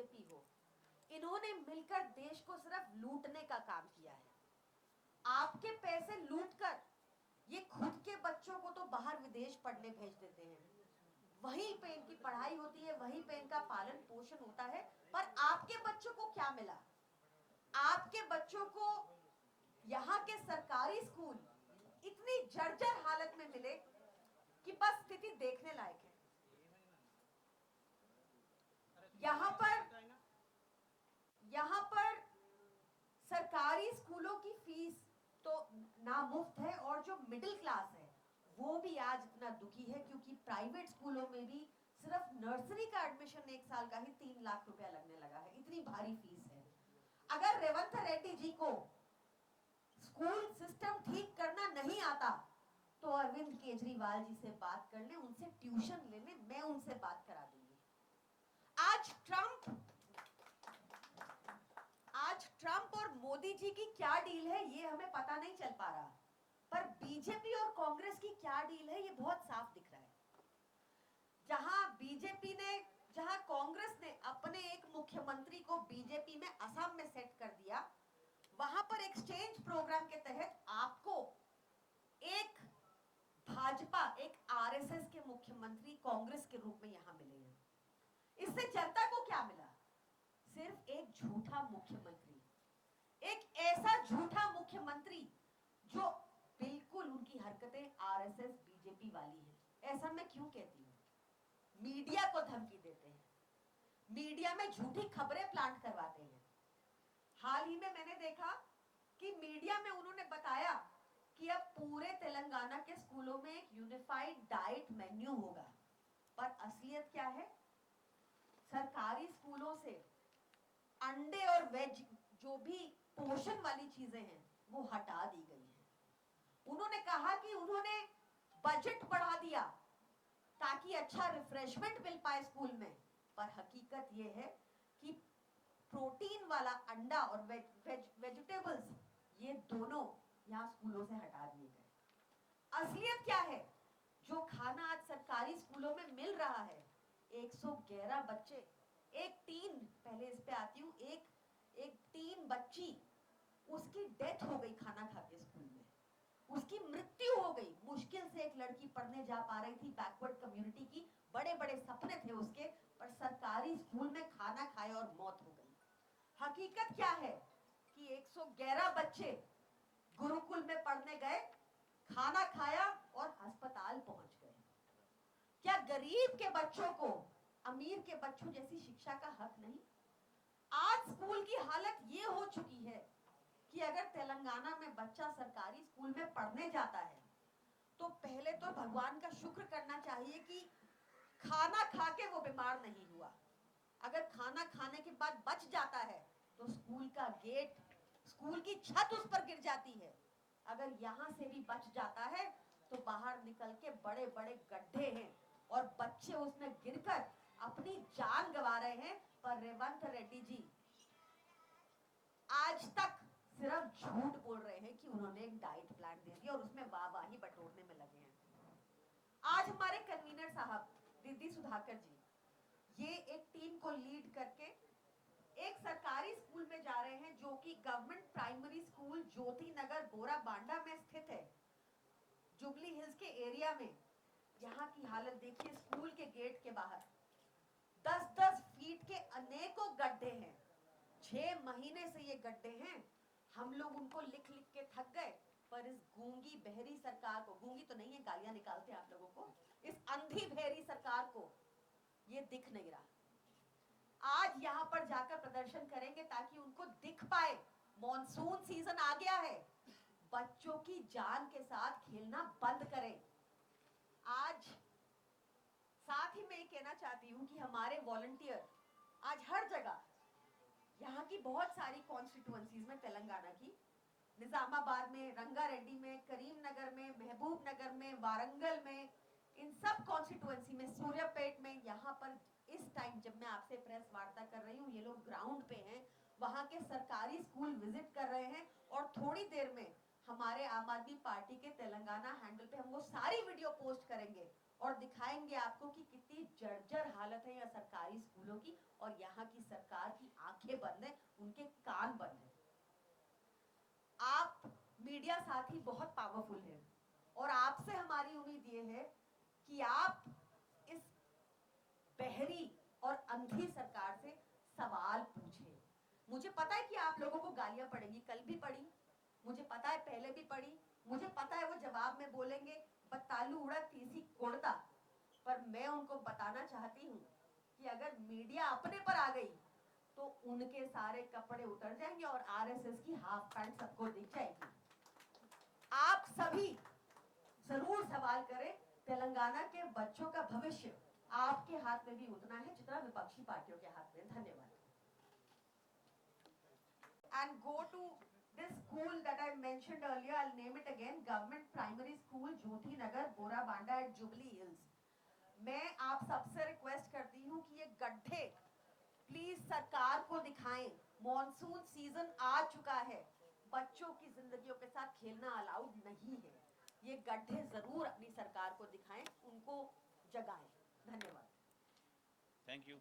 BJP हो, इन्होंने मिलकर देश को सिर्फ लूटने का काम किया है। आपके पैसे लूटकर ये खुद के बच्चों को तो बाहर विदेश पढ़ने भेज देते हैं, वहीं पे इनकी पढ़ाई होती है, वहीं पे इनका पालन पोषण होता है। पर आपके बच्चों को क्या मिला? आपके बच्चों को यहाँ के सरकारी स्कूल इतनी जर्जर हालत में मिले कि बस स्थिति देखने लायक है। यहाँ पर सरकारी स्कूलों की फीस तो नामुफ्त है, और जो मिडिल क्लास है वो भी आज इतना दुखी है क्योंकि प्राइवेट स्कूलों में भी सिर्फ नर्सरी का एडमिशन 1 साल का ही 3 लाख रुपया लगने लगा है। इतनी भारी फीस है। अगर रेवंत रेड्डी जी को स्कूल सिस्टम ठीक करना नहीं आता तो अरविंद केजरीवाल जी से बात कर ले, उनसे ट्यूशन ले ले, मैं उनसे बात करा दूंगी। आज ट्रंप और मोदी जी की क्या डील है ये हमें पता नहीं चल पा रहा, पर बीजेपी और कांग्रेस की क्या डील है ये बहुत साफ दिख रहा है। जहां कांग्रेस ने अपने एक मुख्यमंत्री को बीजेपी में असम में सेट कर दिया, वहां पर एक्सचेंज प्रोग्राम के तहत आपको एक भाजपा, एक आरएसएस के मुख्यमंत्री कांग्रेस के रूप में यहां मिले हैं। इससे जनता को क्या मिला? सिर्फ एक झूठा मुख्यमंत्री, एक ऐसा झूठा मुख्यमंत्री जो बिल्कुल उनकी हरकतें आरएसएस बीजेपी वाली हैं। ऐसा मैं क्यों कहती हूं? मीडिया को धमकी देते हैं, मीडिया में झूठी खबरें प्लांट करवाते हैं। हाल ही में मैंने देखा कि मीडिया में उन्होंने बताया कि अब पूरे तेलंगाना के स्कूलों में एक यूनिफाइड डाइट मेन्यू होगा, पर असलियत क्या है? सरकारी स्कूलों से अंडे और वेज जो भी पोषण वाली चीजें हैं वो हटा दी गई है। उन्होंने कहा कि उन्होंने बजट बढ़ा दिया ताकि अच्छा रिफ्रेशमेंट मिल पाए स्कूल में, पर हकीकत यह है कि प्रोटीन वाला अंडा और वेजिटेबल्स ये दोनों यहां स्कूलों से हटा दिए गए। असलियत क्या है? जो खाना आज सरकारी स्कूलों में मिल रहा है, 111 बच्चे, एक टीन, पहले इस पे आती हूँ, एक टीन बच्ची, उसकी डेथ हो गई खाना खा के स्कूल में, उसकी मृत्यु हो गई। मुश्किल से एक लड़की पढ़ने जा पा रही थी, बैकवर्ड कम्युनिटी की, बड़े बड़े सपने थे उसके, पर सरकारी स्कूल में खाना खाए और मौत हो गई। हकीकत क्या है कि 111 बच्चे गुरुकुल में पढ़ने गए, खाना खाया और अस्पताल पहुंच गए। क्या गरीब के बच्चों को अमीर के बच्चों जैसी शिक्षा का हक नहीं? आज स्कूल की हालत ये हो चुकी है कि अगर तेलंगाना में बच्चा सरकारी स्कूल में पढ़ने जाता है तो पहले तो भगवान का शुक्र करना चाहिए कि खाना खा के वो बीमार नहीं हुआ। अगर खाना खाने के बाद बच जाता है तो स्कूल का गेट, स्कूल की छत उस पर गिर जाती है। अगर यहां से भी बच जाता है तो बाहर निकल के बड़े बड़े गड्ढे हैं और बच्चे उसमें गिरकर अपनी जान गंवा रहे हैं। पर रेवंत रेड्डी जी आज तक सिर्फ झूठ बोल रहे हैं कि उन्होंने एक डाइट प्लान दे दिया और उसमें वाहवाही बटोरने में लगे हैं। आज हमारे कन्वीनर साहब दीदी सुधाकर जी ये एक टीम को लीड करके एक सरकारी स्कूल में जा रहे हैं जो कि गवर्नमेंट प्राइमरी स्कूल ज्योति नगर बोरा बांडा में स्थित है, जुबली हिल्स के एरिया में। यहाँ की हालत देखिए, स्कूल के गेट के बाहर 10-10 फीट के अनेकों गड्ढे हैं। 6 महीने से ये गड्ढे हैं। हम लोग उनको लिख लिख के थक गए, पर इस गूंगी बहरी सरकार को, गूंगी तो नहीं है, गालियां निकालते हैं आप लोगों को, इस अंधी बहरी सरकार को ये दिख नहीं रहा। आज यहां पर जाकर प्रदर्शन करेंगे ताकि उनको दिख पाए। मॉनसून सीजन आ गया है, बच्चों की जान के साथ खेलना बंद करें। आज साथ ही मैं ये कहना चाहती हूं कि हमारे वॉलंटियर आज हर जगह, यहाँ की बहुत सारी कॉन्स्टिट्यूएंसीज में, तेलंगाना की, निजामाबाद में, रंगारेड्डी में, करीम नगर में, महबूब नगर में, वारंगल में, इन सब कॉन्स्टिट्यूएंसी में, सूर्यापेट में, यहाँ पर इस टाइम जब मैं आपसे प्रेस वार्ता कर रही हूँ ये लोग ग्राउंड पे हैं, वहां के सरकारी स्कूल विजिट कर रहे हैं। और थोड़ी देर में हमारे आम आदमी पार्टी के तेलंगाना हैंडल पे हम वो सारी वीडियो पोस्ट करेंगे और दिखाएंगे आपको कि कितनी जर्जर हालत है यहाँ सरकारी स्कूलों की, और यहाँ की सरकार की आंखें बंद है, उनके कान बंद है। आप मीडिया साथी बहुत पावरफुल हैं और आपसे हमारी उम्मीद ये है कि आप इस बहरी और अंधी सरकार से सवाल पूछें। मुझे पता है कि आप लोगों को गालियां पड़ेंगी, कल भी पड़ी, मुझे पता है पहले भी पड़ी, मुझे पता है वो जवाब में बोलेंगे बतालू उड़ा तीसी कोड़ता, पर मैं उनको बताना चाहती हूँ कि अगर मीडिया अपने पर आ गई तो उनके सारे कपड़े उतर जाएंगे और आरएसएस की हाफ पैंट सबको दिख जाएगी। आप सभी जरूर सवाल करें, तेलंगाना के बच्चों का भविष्य आपके हाथ में भी उतना है जितना विपक्षी पार्टियों के हाथ में। धन्यवाद। And go to this school that I mentioned earlier, I'll name it again, Government Primary School, Jyoti Nagar, Borabanda at Jubilee Hills. मैं आप सबसे रिक्वेस्ट करती हूँ कि ये गड्ढे प्लीज सरकार को दिखाएं। मॉनसून सीजन आ चुका है, बच्चों की जिंदगियों के साथ खेलना अलाउड नहीं है। ये गड्ढे जरूर अपनी सरकार को दिखाएं, उनको जगाएं। धन्यवाद। Thank you.